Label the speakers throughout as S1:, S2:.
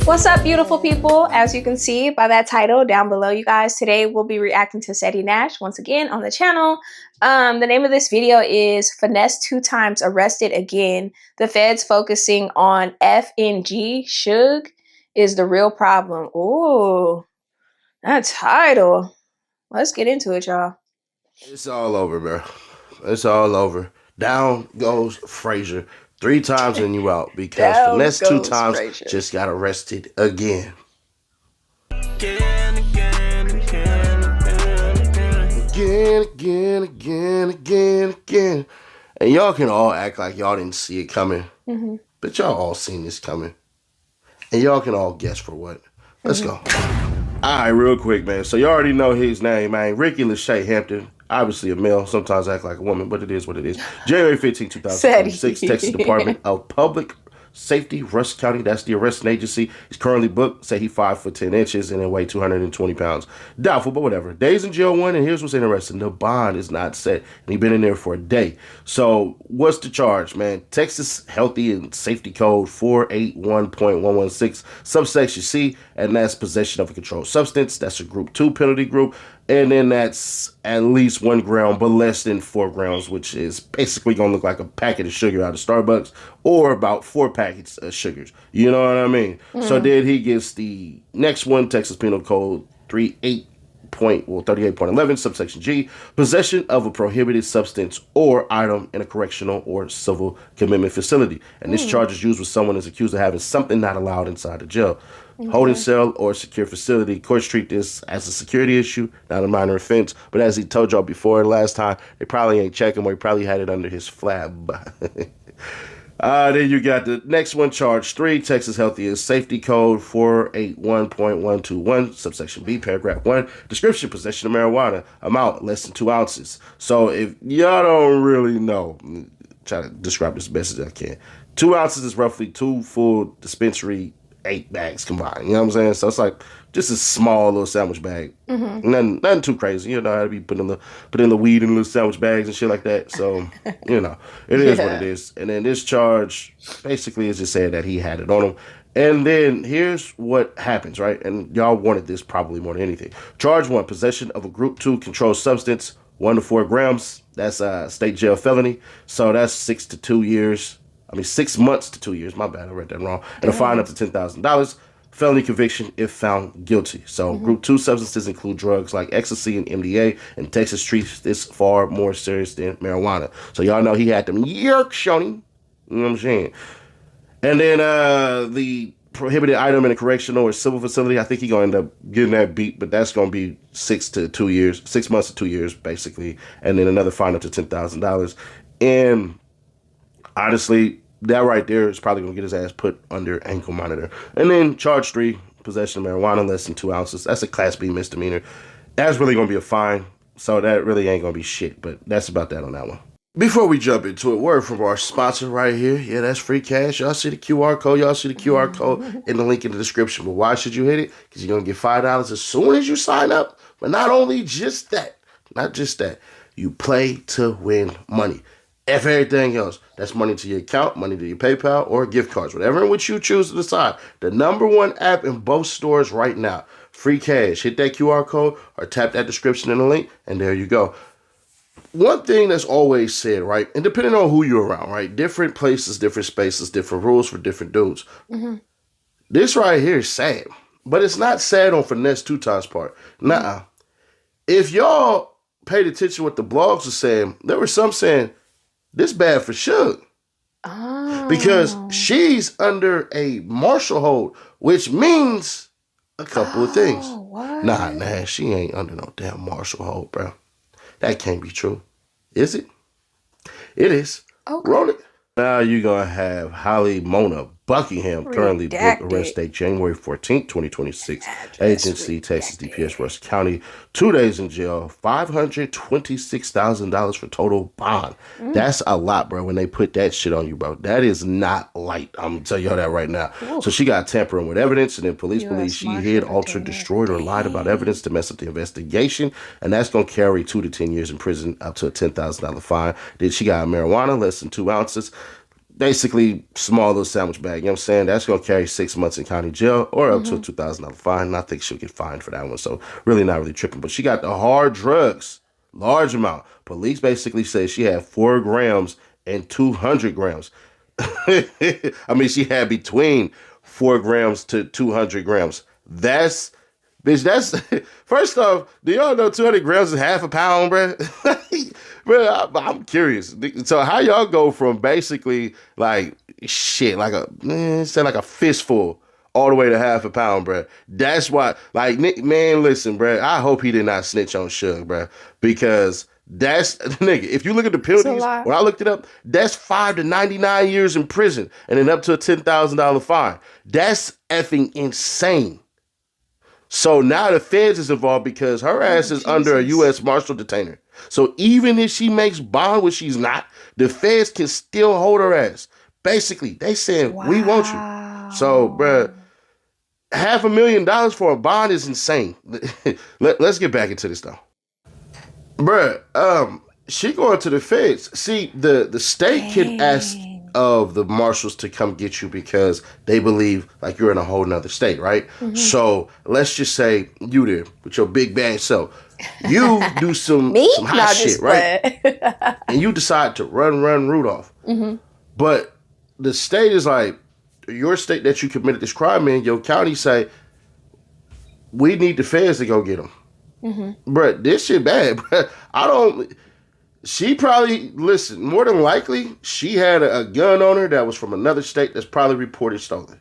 S1: What's up, beautiful people? As you can see by that title down below, you guys, today we'll be reacting to Ceddy Nash once again on the channel. The name of this video is Finesse2Tymes Arrested Again. The feds focusing on FNG Shugg is the real problem. Ooh, that title. Let's get into it, y'all.
S2: It's all over, bro. It's all over. Down goes Frazier. 3 times and you out because Finesse2Tymes just got arrested again. Again. And y'all can all act like y'all didn't see it coming. But y'all all seen this coming. And y'all can all guess for what. Let's go. Alright, real quick, man. So you already know his name, man. Ricky Lachey Hampton. Obviously a male, sometimes act like a woman, but it is what it is. January 15, 2026, Texas Department of Public Safety, Russ County, that's the arresting agency. He's currently booked, say he 5'10" and then weigh 220 pounds. Doubtful, but whatever. Days in jail 1, and here's what's interesting. The bond is not set, and he's been in there for a day. So what's the charge, man? Texas Healthy and Safety Code 481.116, subsection C, and that's possession of a controlled substance. That's a group 2 penalty group. And then that's at least 1 gram, but less than 4 grams, which is basically going to look like a packet of sugar out of Starbucks or about 4 packets of sugars. You know what I mean? So then he gets the next one, Texas Penal Code 38.11, subsection G, possession of a prohibited substance or item in a correctional or civil commitment facility. And this charge is used when someone is accused of having something not allowed inside the jail. Holding cell or secure facility. Courts treat this as a security issue, not a minor offense. But as he told y'all before last time, they probably ain't checking him or he probably had it under his flab. Then you got the next one, charge 3, Texas Healthy and Safety Code 481.121, subsection B, paragraph 1, description, possession of marijuana, amount less than 2 ounces. So if y'all don't really know, try to describe this as best as I can. 2 ounces is roughly 2 full dispensary 8 bags combined. You know what I'm saying? So it's like just a small little sandwich bag. Nothing too crazy. You know how to be putting the weed in little sandwich bags and shit like that. So, you know, it is what it is. And then this charge basically is just saying that he had it on him. And then here's what happens, right? And y'all wanted this probably more than anything. Charge 1, possession of a group 2 controlled substance, 1 to 4 grams. That's a state jail felony. So that's 6 to 2 years. 6 months to 2 years. My bad, I read that wrong. And a fine up to $10,000. Felony conviction if found guilty. So group 2 substances include drugs like ecstasy and MDA, and Texas treats this far more serious than marijuana. So y'all know he had them yerks on him. You know what I'm saying? And then the prohibited item in a correctional or civil facility, I think he's going to end up getting that beat, but that's going to be 6 to 2 years, 6 months to 2 years, basically. And then another fine up to $10,000. And honestly, that right there is probably going to get his ass put under ankle monitor. And then charge 3, possession of marijuana less than 2 ounces. That's a class B misdemeanor. That's really going to be a fine. So that really ain't going to be shit. But that's about that on that one. Before we jump into it, word from our sponsor right here. Yeah, that's free cash. Y'all see the QR code. Y'all see the QR code in the link in the description. But why should you hit it? Because you're going to get $5 as soon as you sign up. But not only just that. Not just that. You play to win money. If everything else, that's money to your account, money to your PayPal, or gift cards, whatever in which you choose to decide. The #1 app in both stores right now. Free cash. Hit that QR code or tap that description in the link, and there you go. One thing that's always said, right, and depending on who you're around, right, different places, different spaces, different rules for different dudes. This right here is sad, but it's not sad on Finesse2Tymes' part. Nuh-uh. If y'all paid attention to what the blogs were saying, there were some saying, this bad for Shugg. Because she's under a martial hold, which means a couple of things. Nah, she ain't under no damn martial hold, bro. That can't be true. Is it? It is. Okay. Roll it. Now you're going to have Holly Mona Buckingham, currently booked arrest date January 14th, 2026. Agency, Texas DPS, Russ County. 2 days in jail, $526,000 for total bond. That's a lot, bro, when they put that shit on you, bro. That is not light. I'm going to tell y'all that right now. Ooh. So she got tampering with evidence, and then police believe she hid, altered, destroyed, or lied about evidence to mess up the investigation. And that's going to carry 2 to 10 years in prison, up to a $10,000 fine. Then she got marijuana, less than 2 ounces. basically small little sandwich bag. You know what I'm saying? That's gonna carry 6 months in county jail or up to a $2,000 fine. And I think she'll get fined for that one. So really not really tripping. But she got the hard drugs, large amount. Police basically say she had 4 grams and 200 grams. I mean, she had between 4 grams to 200 grams. That's Bitch, that's first off. Do y'all know 200 grams is half a pound, bro? Bro, I'm curious. So how y'all go from basically like shit, like say like a fistful, all the way to half a pound, bro? That's why, like, man, listen, bro. I hope he did not snitch on Shugg, bro, because that's nigga. If you look at the penalties, when I looked it up, that's 5 to 99 years in prison and then up to a $10,000 fine. That's effing insane. So now the feds is involved because her ass is under a U.S. Marshal detainer. So even if she makes bond, which she's not, the feds can still hold her ass. Basically, they saying, we want you. So, bruh, $500,000 for a bond is insane. Let's get back into this, though. Bruh, she going to the feds. See, the state can ask of the marshals to come get you because they believe like you're in a whole nother state, right? So let's just say you there with your big bad self. You do some hot shit, right? And you decide to run Rudolph. But the state is like, your state that you committed this crime in, your county say, we need the feds to go get him. Bruh, this shit bad, bruh. She probably, listen, more than likely, she had a gun on her that was from another state that's probably reported stolen.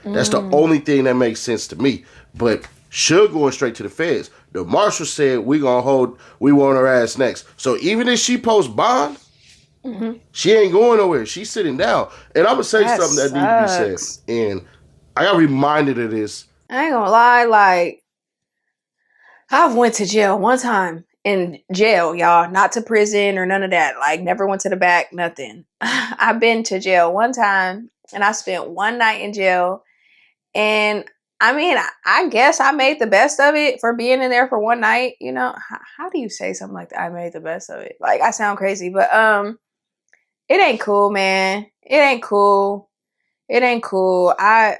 S2: That's the only thing that makes sense to me. But Shugg going straight to the feds. The marshal said, we want her ass next. So even if she posts bond, she ain't going nowhere. She's sitting down. And I'm going to say something that needs to be said. And I got reminded of this.
S1: I ain't gonna lie, like, I've went to jail one time. In jail, y'all, not to prison or none of that. Like, never went to the back, nothing. I've been to jail one time and I spent one night in jail. And I mean, I guess I made the best of it for being in there for one night. You know, how do you say something like that? I made the best of it. Like, I sound crazy, but it ain't cool, man. It ain't cool. It ain't cool. It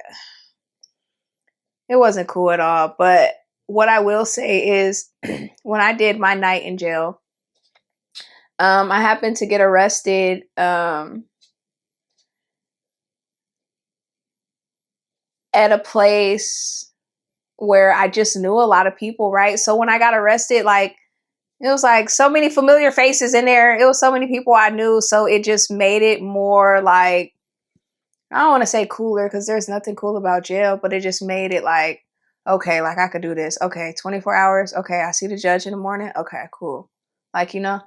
S1: wasn't cool at all. But what I will say is when I did my night in jail, I happened to get arrested at a place where I just knew a lot of people, right? So when I got arrested, like, it was like so many familiar faces in there. It was so many people I knew. So it just made it more like, I don't want to say cooler because there's nothing cool about jail, but it just made it like, okay, like I could do this. Okay, 24 hours. Okay, I see the judge in the morning. Okay, cool. Like, you know.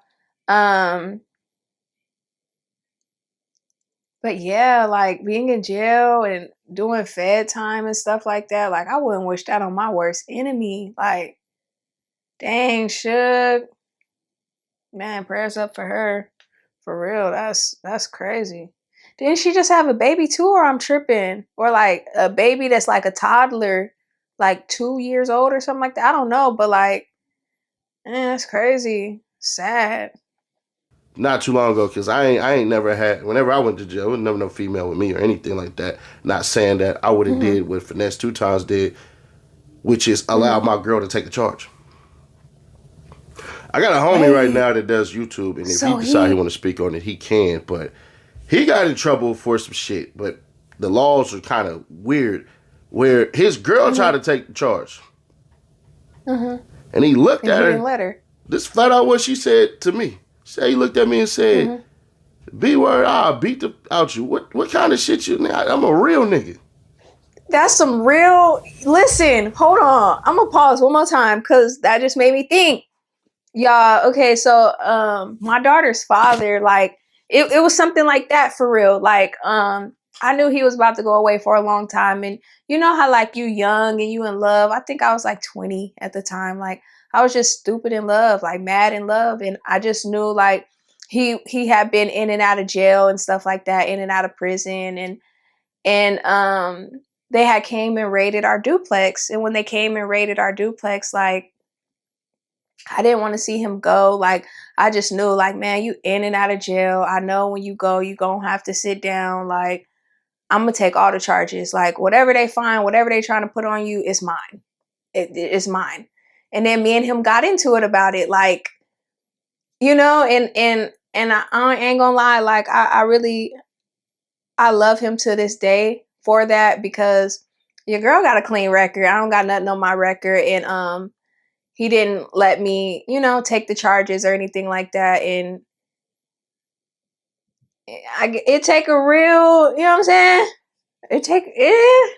S1: But yeah, like being in jail and doing fed time and stuff like that, like I wouldn't wish that on my worst enemy. Like, dang, Shugg. Man, prayers up for her. For real. That's crazy. Didn't she just have a baby too, or I'm tripping? Or like a baby that's like a toddler, like 2 years old or something like that. I don't know, but like, that's crazy. Sad.
S2: Not too long ago, because I ain't never had, whenever I went to jail, there was never no female with me or anything like that. Not saying that I would have did what Finesse2Tymes did, which is allow my girl to take the charge. I got a homie right now that does YouTube, and if he decide he want to speak on it, he can, but he got in trouble for some shit, but the laws are kind of weird, where his girl tried to take the charge. And he looked at her.
S1: Let her.
S2: This flat out what she said to me. He looked at me and said, B word, I'll beat the out you. What kind of shit you? I'm a real nigga.
S1: That's some real, listen, hold on. I'm gonna pause one more time because that just made me think. Y'all, okay, so my daughter's father, like, it was something like that for real. Like, I knew he was about to go away for a long time. And you know how like you young and you in love. I think I was like 20 at the time. Like, I was just stupid in love, like mad in love. And I just knew like he had been in and out of jail and stuff like that, in and out of prison. And they had came and raided our duplex. And when they came and raided our duplex, like, I didn't want to see him go. Like, I just knew, like, man, you in and out of jail. I know when you go, you gonna have to sit down. Like, I'm gonna take all the charges. Like, whatever they find, whatever they trying to put on you, is mine. It's mine. And then me and him got into it about it. Like, you know, and I ain't gonna lie. Like, I really, I love him to this day for that, because your girl got a clean record. I don't got nothing on my record. And he didn't let me, you know, take the charges or anything like that. And it take a real, you know what I'm saying? It take it,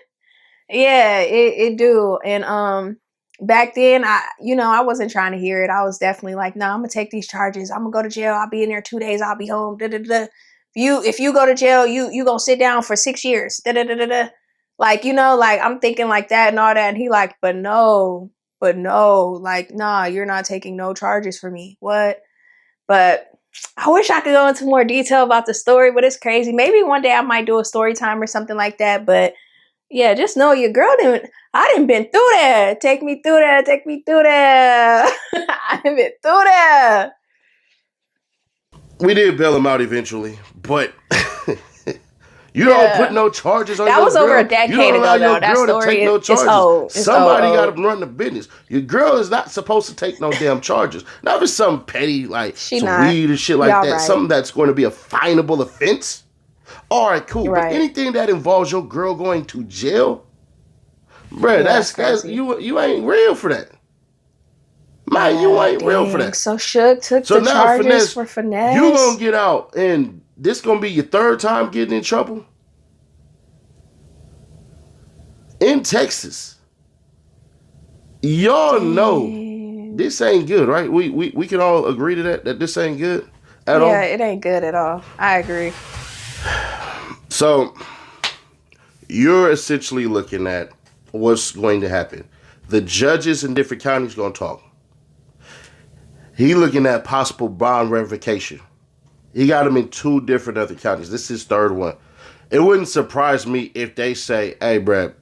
S1: yeah, it do. And back then, I wasn't trying to hear it. I was definitely like, no, I'm gonna take these charges. I'm gonna go to jail. I'll be in there 2 days. I'll be home. Da, da, da. If you go to jail, you gonna sit down for 6 years. Da, da, da, da, da. Like, like I'm thinking like that and all that. And he like, but no, like, nah, you're not taking no charges for me. What? But I wish I could go into more detail about the story, but it's crazy. Maybe one day I might do a story time or something like that. But yeah, just know your girl didn't. I didn't been through that. Take me through that. Take me through that. I done been through that.
S2: We did bail him out eventually, but you don't put no charges on your girl.
S1: That was over a decade ago, though. That story is old.
S2: Somebody got to run the business. Your girl is not supposed to take no damn charges. Now, if it's something petty, like some weed or shit like that, right. Something that's going to be a finable offense, all right, cool. Right. But anything that involves your girl going to jail, bruh, that's you ain't real for that. Man, you ain't real for that.
S1: So Shugg took the charges for Finesse.
S2: You gonna get out, and this gonna be your third time getting in trouble in Texas. Y'all know this ain't good, right? We can all agree to that this ain't good at all.
S1: Yeah, it ain't good at all. I agree.
S2: So you're essentially looking at what's going to happen. The judges in different counties gonna talk. He looking at possible bond revocation. He got him in 2 different other counties. This is his 3rd one. It wouldn't surprise me if they say, hey, Brad,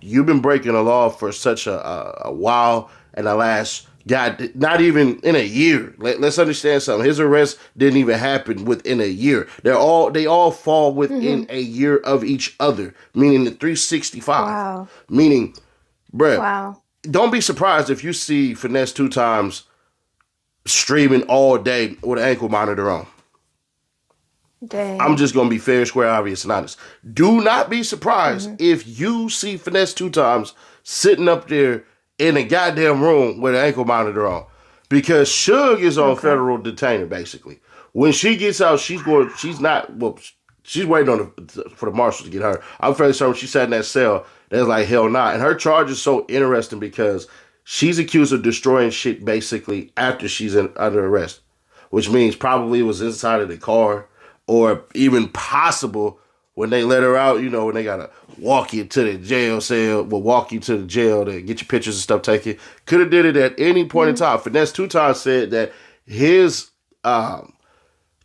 S2: you've been breaking the law for such a while, and the last, God, not even in a year. Let's understand something. His arrest didn't even happen within a year. They all fall within a year of each other, meaning the 365.
S1: Wow.
S2: Meaning, Brad, don't be surprised if you see Finesse2Tymes streaming all day with an ankle monitor on.
S1: Dang.
S2: I'm just going to be fair, square, obvious, and honest. Do not be surprised if you see Finesse2Tymes sitting up there in a goddamn room with an ankle monitor on. Because Shugg is on federal detainer, basically. When she gets out, she's waiting for the marshals to get her. I'm fairly certain when she sat in that cell, they're like, hell nah. And her charge is so interesting because she's accused of destroying shit basically after she's under arrest, which means probably it was inside of the car, or even possible when they let her out, when they got to walk you to the jail cell, walk you to the jail to get your pictures and stuff taken. Could have did it at any point in time. Finesse2Tymes said that his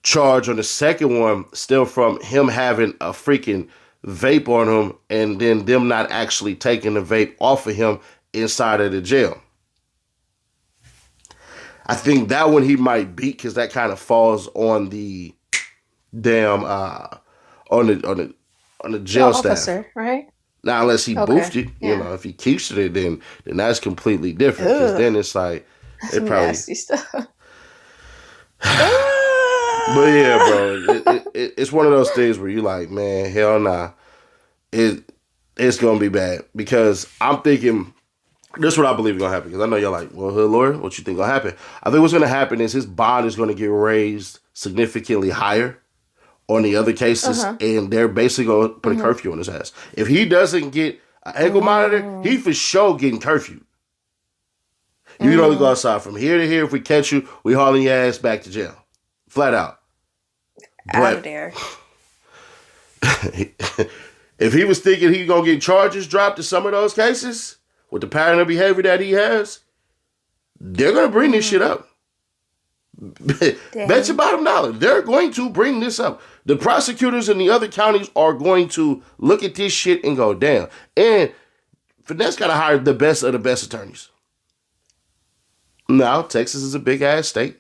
S2: charge on the second one stemmed from him having a freaking vape on him and then them not actually taking the vape off of him inside of the jail. I think that one he might beat because that kind of falls on the damn on the jail staff,
S1: officer, right?
S2: Now, unless he boofed it, if he keeps it, then that's completely different. Because then it's like it probably nasty stuff. But yeah, bro, it's one of those things where you're like, man, hell nah, it's gonna be bad. Because I'm thinking, this is what I believe is gonna happen. Because I know you're like, well, hood lawyer, what you think gonna happen? I think what's gonna happen is his bond is gonna get raised significantly higher on the other cases, and they're basically gonna put a curfew on his ass. If he doesn't get an ankle monitor, he for sure getting curfew. You can only go outside from here to here. If we catch you, we hauling your ass back to jail. Flat out.
S1: Out of there.
S2: If he was thinking he gonna get charges dropped in some of those cases, with the pattern of behavior that he has, they're gonna bring this shit up. Bet your bottom dollar. They're going to bring this up. The prosecutors in the other counties are going to look at this shit and go, damn. And Finesse got to hire the best of the best attorneys. Now, Texas is a big ass state,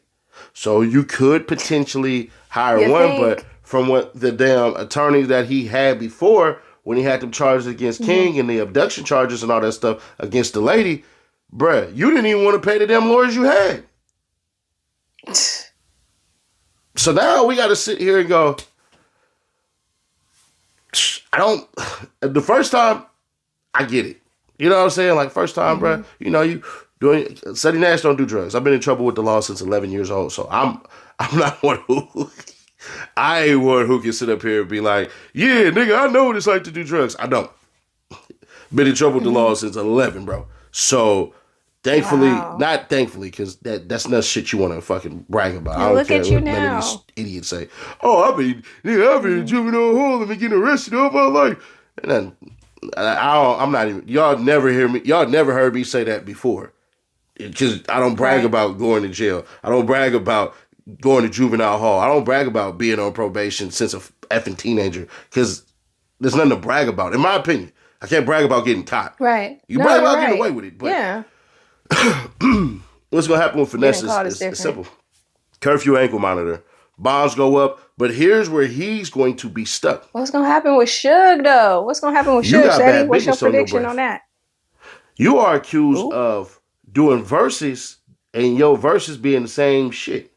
S2: so you could potentially hire
S1: You
S2: one, but
S1: think?
S2: from what the damn attorney that he had before, when he had them charges against
S1: Mm-hmm.
S2: King and the abduction charges and all that stuff against the lady, bruh, you didn't even want to pay the damn lawyers you had. So now we got to sit here and go, I don't, the first time, I get it. You know what I'm saying? Like, first time, bruh, you know, you doing, Ceddy Nash don't do drugs. I've been in trouble with the law since 11 years old, so I'm not one who, I ain't one who can sit up here and be like, yeah, nigga, I know what it's like to do drugs. I don't. Been in trouble with the law since 11, bro. So, thankfully,
S1: Wow.
S2: not thankfully, because that's not shit you want to fucking brag about.
S1: And
S2: I don't
S1: look
S2: care
S1: at you
S2: what none of these
S1: now.
S2: idiots say. Oh, I've been in juvenile hall and been getting arrested all my life. And then, I'm not even, y'all never heard me say that before. Because I don't brag
S1: Right.
S2: about going to jail. I don't brag about going to juvenile hall. I don't brag about being on probation since a effing teenager. Because there's nothing to brag about, in my opinion. I can't brag about getting caught.
S1: Right.
S2: You
S1: No,
S2: brag
S1: you're
S2: about getting
S1: right.
S2: away with it, but
S1: Yeah.
S2: what's gonna happen with Finesse
S1: Getting caught is
S2: is
S1: different.
S2: simple. Curfew ankle monitor. Bonds go up, but here's where he's going to be stuck.
S1: What's gonna happen with Shugg though? What's gonna happen with
S2: You
S1: Shugg,
S2: got
S1: Ceddy?
S2: bad
S1: What's your
S2: business on your
S1: prediction
S2: breath.
S1: on that?
S2: You are accused
S1: Ooh.
S2: of doing verses and your verses being the same shit.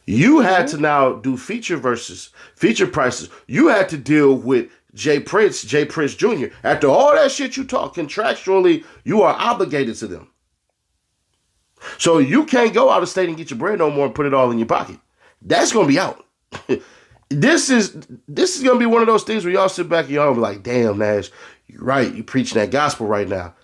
S2: You had to now do feature verses, feature prices. You had to deal with Jay Prince Jr. After all that shit you talk, contractually, you are obligated to them. So you can't go out of state and get your bread no more and put it all in your pocket. That's gonna be out. This is gonna be one of those things where y'all sit back and y'all be like, damn, Nash, you're right, you preaching that gospel right now.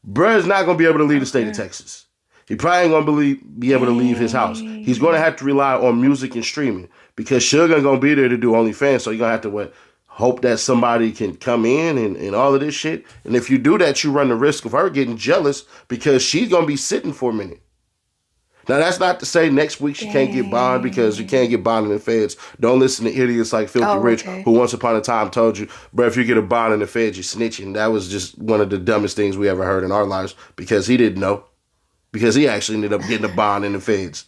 S2: Bruh's not gonna be able to leave the state of Texas. He probably ain't gonna be able to leave his house. He's gonna have to rely on music and streaming because Shugg ain't gonna be there to do OnlyFans, so you're gonna have to hope that somebody can come in and all of this shit. And if you do that, you run the risk of her getting jealous because she's gonna be sitting for a minute. Now, that's not to say next week she can't get bond because you can't get bond in the feds. Don't listen to idiots like Filthy Rich who once upon a time told you, bro, if you get a bond in the feds, you're snitching. That was just one of the dumbest things we ever heard in our lives because he didn't know. Because he actually ended up getting a bond in the feds.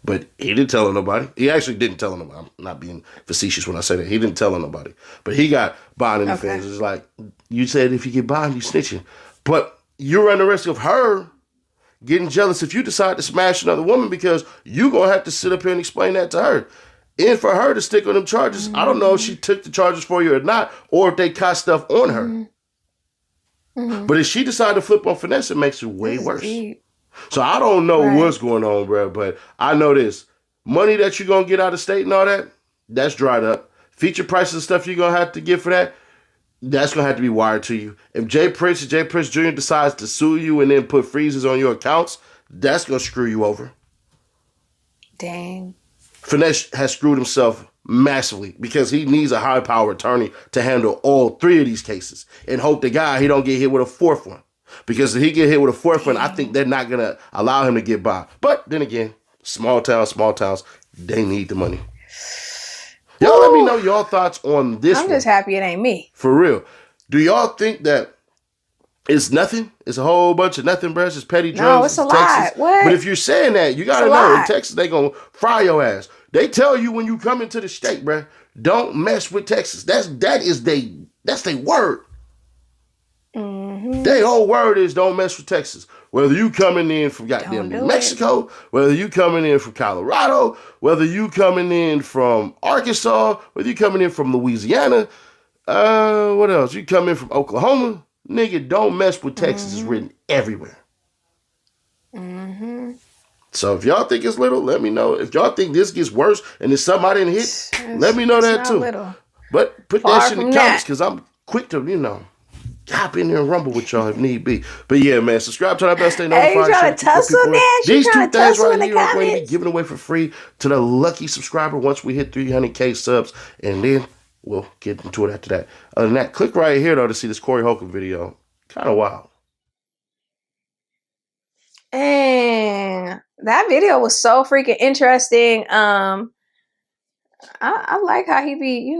S2: But he didn't tell nobody. He actually didn't tell nobody. I'm not being facetious when I say that. He didn't tell nobody. But he got bond in the feds. It's like, you said if you get bond, you snitching. But you run the risk of her getting jealous if you decide to smash another woman because you're going to have to sit up here and explain that to her. And for her to stick on them charges, I don't know if she took the charges for you or not, or if they caught stuff on her. But if she decided to flip on Finesse, it makes it way worse. Deep. So I don't know what's going on, bro, but I know this. Money that you're going to get out of state and all that, that's dried up. Feature prices and stuff you're going to have to get for that, that's going to have to be wired to you. If Jay Prince Jr. decides to sue you and then put freezes on your accounts, that's going to screw you over.
S1: Dang.
S2: Finesse has screwed himself massively because he needs a high-power attorney to handle all three of these cases and hope to God he don't get hit with a fourth one. Because if he get hit with a fourth one, I think they're not going to allow him to get by. But then again, small towns, they need the money. Y'all let me know your thoughts on this one.
S1: I'm just happy it ain't me.
S2: For real. Do y'all think that it's nothing? It's a whole bunch of nothing, bro. It's just petty drugs.
S1: No, it's a lot. What?
S2: But if you're saying that, you got to know in Texas, they going to fry your ass. They tell you when you come into the state, bro, don't mess with Texas. That's their word. Their whole word is don't mess with Texas. Whether you coming in from goddamn New Mexico, whether you coming in from Colorado, whether you coming in from Arkansas, whether you coming in from Louisiana, what else? You come in from Oklahoma, nigga, don't mess with Texas. It's written everywhere. So if y'all think it's little, let me know. If y'all think this gets worse and it's something I didn't hit, let me know that too. Little. But put that shit in the comments because I'm quick to, hop in there and rumble with y'all if need be. But yeah, man, subscribe to our best stay notified.
S1: Hey, you trying to tussle, Nash?
S2: These two things right here are going to be given away for free to the lucky subscriber once we hit 300K subs. And then we'll get into it after that. Other than that, click right here, though, to see this Corey Holcomb video. Kind of wild.
S1: And that video was so freaking interesting. I like how he be,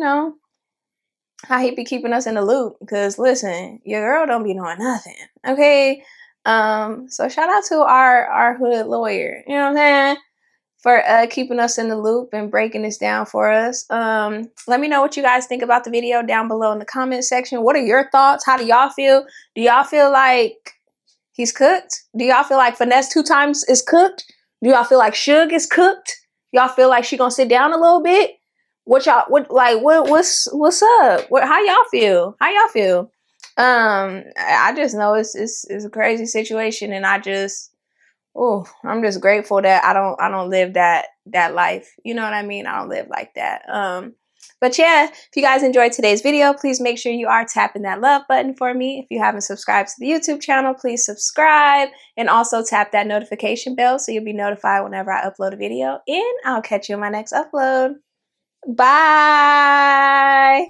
S1: how he be keeping us in the loop. Because listen, your girl don't be knowing nothing. Okay? So shout out to our hood lawyer, you know what I'm saying, for keeping us in the loop and breaking this down for us. Let me know what you guys think about the video down below in the comment section. What are your thoughts? How do y'all feel? Do y'all feel like he's cooked? Do y'all feel like Finesse2Tymes is cooked? Do y'all feel like Shugg is cooked? Y'all feel like she gonna sit down a little bit? What's up? How y'all feel? How y'all feel? I just know it's a crazy situation, and I'm just grateful that I don't live that life. You know what I mean? I don't live like that. But yeah, if you guys enjoyed today's video, please make sure you are tapping that love button for me. If you haven't subscribed to the YouTube channel, please subscribe, and also tap that notification bell so you'll be notified whenever I upload a video. And I'll catch you in my next upload. Bye.